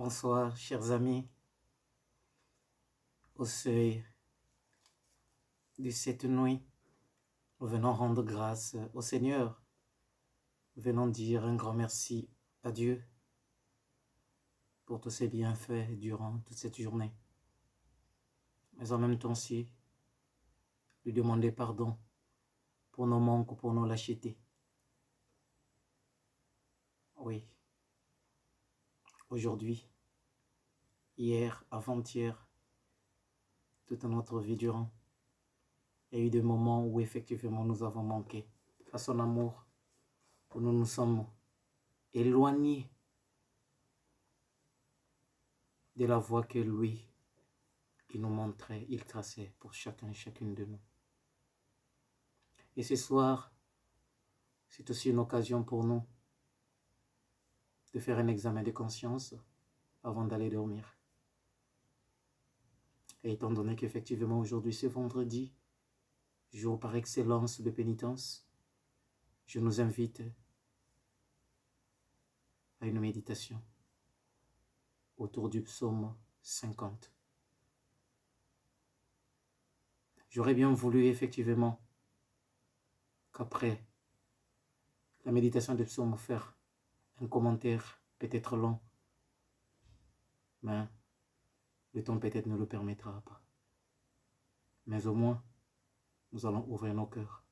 Bonsoir, chers amis, au seuil de cette nuit, nous venons rendre grâce au Seigneur. Nous venons dire un grand merci à Dieu pour tous ses bienfaits durant toute cette journée. Mais en même temps aussi, lui demander pardon pour nos manques ou pour nos lâchetés. Oui, aujourd'hui, hier, avant-hier, toute notre vie durant, il y a eu des moments où effectivement nous avons manqué à son amour, où nous nous sommes éloignés de la voie que lui, il nous montrait, il traçait pour chacun et chacune de nous. Et ce soir, c'est aussi une occasion pour nous de faire un examen de conscience avant d'aller dormir. Et étant donné qu'effectivement aujourd'hui c'est vendredi, jour par excellence de pénitence, je nous invite à une méditation autour du psaume 50. J'aurais bien voulu effectivement qu'après la méditation du psaume faire un commentaire peut-être long, mais le temps peut-être ne le permettra pas. Mais au moins, nous allons ouvrir nos cœurs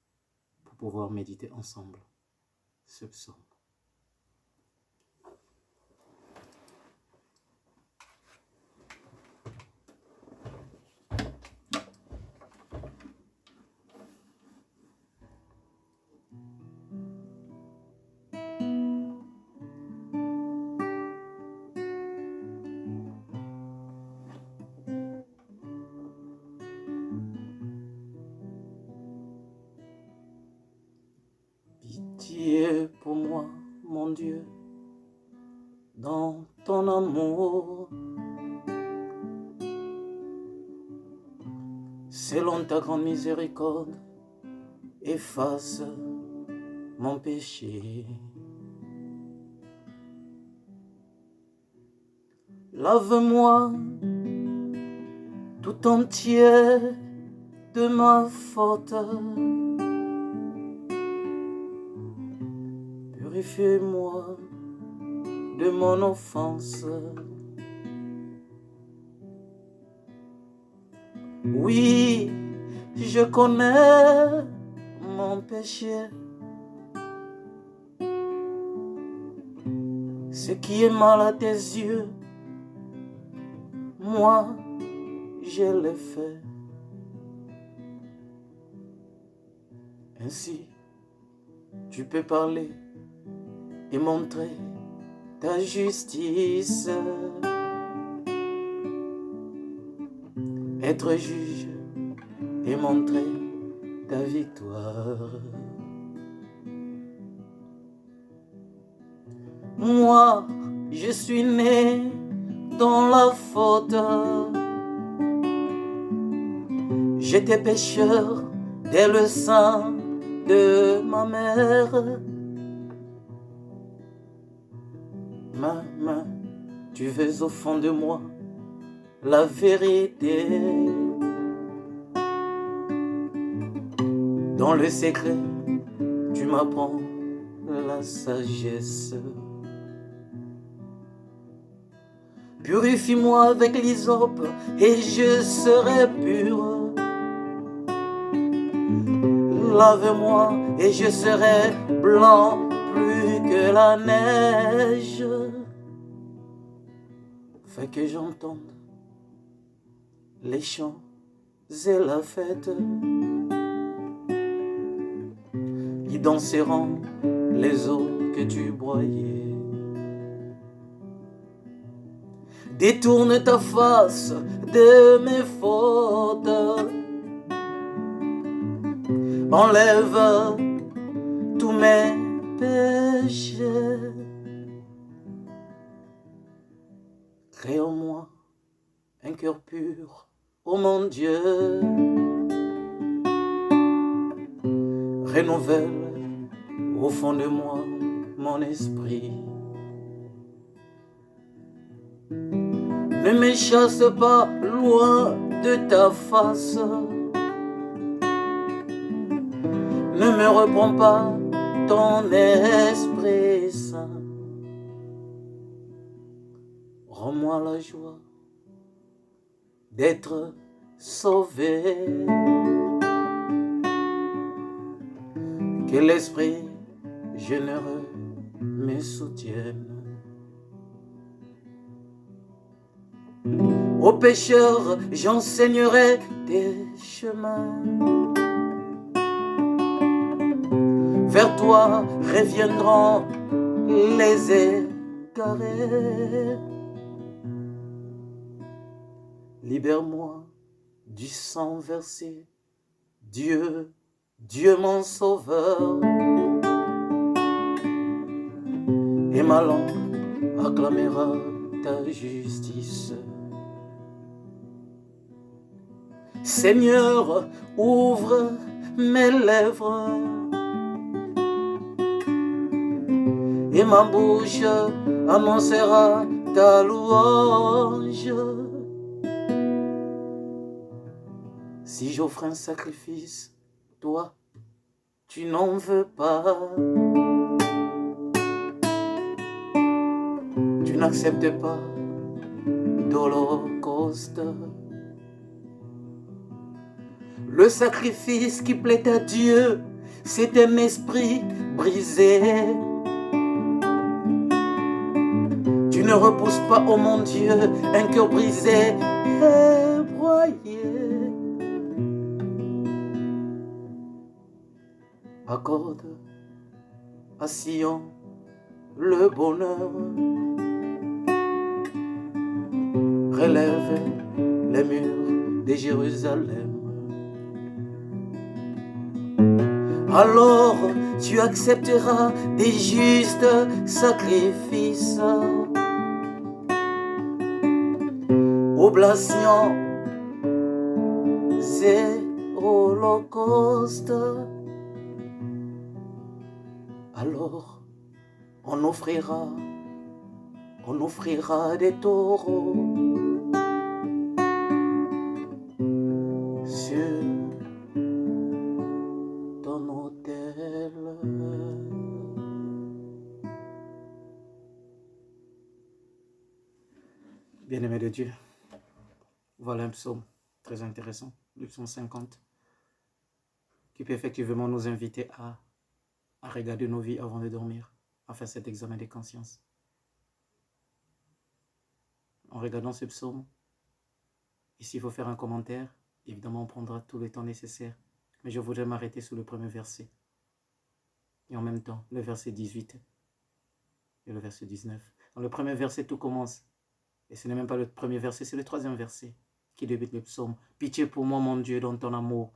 pour pouvoir méditer ensemble ce psaume. Pitié pour moi, mon Dieu, dans ton amour, selon ta grande miséricorde, efface mon péché. Lave-moi tout entier de ma faute. Purifie-moi de mon offense. Oui, je connais mon péché. Ce qui est mal à tes yeux, moi, je l'ai fait. Ainsi, tu peux parler et montrer ta justice. Être juge et montrer ta victoire. Moi, je suis né dans la faute. J'étais pécheur dès le sein de ma mère. Mais tu veux au fond de moi la vérité. Dans le secret, tu m'apprends la sagesse. Purifie-moi avec l'hysope et je serai pur. Lave-moi et je serai blanc plus que la neige. Fais que j'entende les chants et la fête. Y danseront les eaux que tu broyais. Détourne ta face de mes fautes. Enlève tous mes péchés. Crée en moi un cœur pur, ô mon Dieu. Renouvelle au fond de moi mon esprit. Ne me chasse pas loin de ta face. Ne me reprends pas ton Esprit Saint. Rends-moi la joie d'être sauvé. Que l'Esprit généreux me soutienne. Aux pécheurs, j'enseignerai tes chemins. Vers toi reviendront les égarés. Libère-moi du sang versé, Dieu, Dieu mon sauveur. Et ma langue acclamera ta justice. Seigneur, ouvre mes lèvres et ma bouche annoncera ta louange. Si j'offre un sacrifice, toi, tu n'en veux pas. Tu n'acceptes pas d'holocauste. Le sacrifice qui plaît à Dieu, c'est un esprit brisé. Tu ne repousses pas, oh mon Dieu, un cœur brisé et broyé. Accorde à Sion le bonheur. Relève les murs de Jérusalem. Alors tu accepteras des justes sacrifices, oblations et holocaustes. Alors on offrira des taureaux sur ton autel. Bien-aimé de Dieu, voilà un psaume très intéressant, le psaume 50, qui peut effectivement nous inviter à regarder nos vies avant de dormir, à faire cet examen de conscience. En regardant ce psaume, et s'il faut faire un commentaire, évidemment on prendra tout le temps nécessaire, mais je voudrais m'arrêter sur le premier verset. Et en même temps, le verset 18 et le verset 19. Dans le premier verset, tout commence. Et ce n'est même pas le premier verset, c'est le troisième verset qui débute le psaume. Pitié pour moi, mon Dieu, dans ton amour,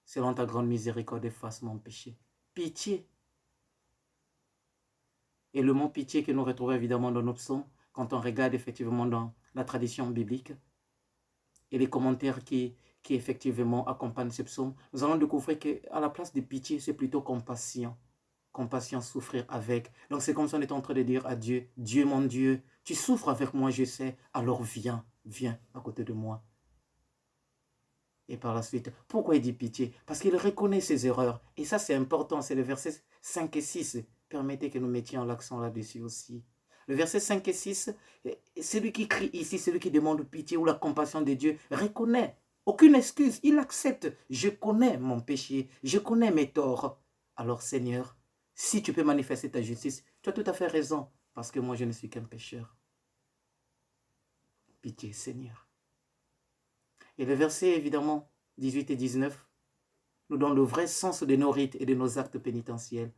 selon ta grande miséricorde, efface mon péché. Pitié. Et le mot pitié que nous retrouvons évidemment dans nos psaumes, quand on regarde effectivement dans la tradition biblique et les commentaires qui effectivement accompagnent ce psaume, nous allons découvrir qu'à la place de pitié, c'est plutôt compassion. Compassion, souffrir avec. Donc c'est comme si on est en train de dire à Dieu, Dieu mon Dieu, tu souffres avec moi, je sais, alors viens à côté de moi. Et par la suite, pourquoi il dit pitié? Parce qu'il reconnaît ses erreurs. Et ça c'est important, c'est le verset 5 et 6. Permettez que nous mettions l'accent là-dessus aussi. Le verset 5 et 6, celui qui crie ici, celui qui demande pitié ou la compassion de Dieu, reconnaît aucune excuse, il accepte. Je connais mon péché, je connais mes torts. Alors Seigneur, si tu peux manifester ta justice, tu as tout à fait raison, parce que moi je ne suis qu'un pécheur. Pitié Seigneur. Et le verset évidemment 18 et 19 nous donne le vrai sens de nos rites et de nos actes pénitentiels.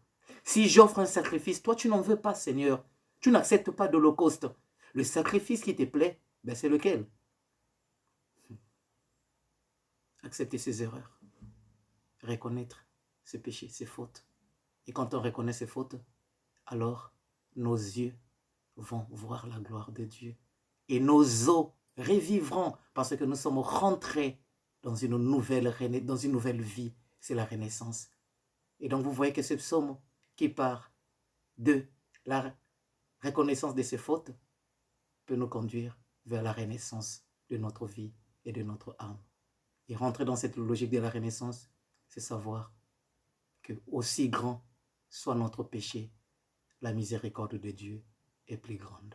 Si j'offre un sacrifice, toi tu n'en veux pas Seigneur, tu n'acceptes pas d'holocauste. Le sacrifice qui te plaît, ben c'est lequel? Accepter ses erreurs, reconnaître ses péchés, ses fautes. Et quand on reconnaît ses fautes, alors nos yeux vont voir la gloire de Dieu. Et nos os revivront parce que nous sommes rentrés dans une nouvelle vie. C'est la renaissance. Et donc vous voyez que ce psaume qui part de la reconnaissance de ses fautes peut nous conduire vers la renaissance de notre vie et de notre âme. Et rentrer dans cette logique de la renaissance, c'est savoir que aussi grand soit notre péché, la miséricorde de Dieu est plus grande.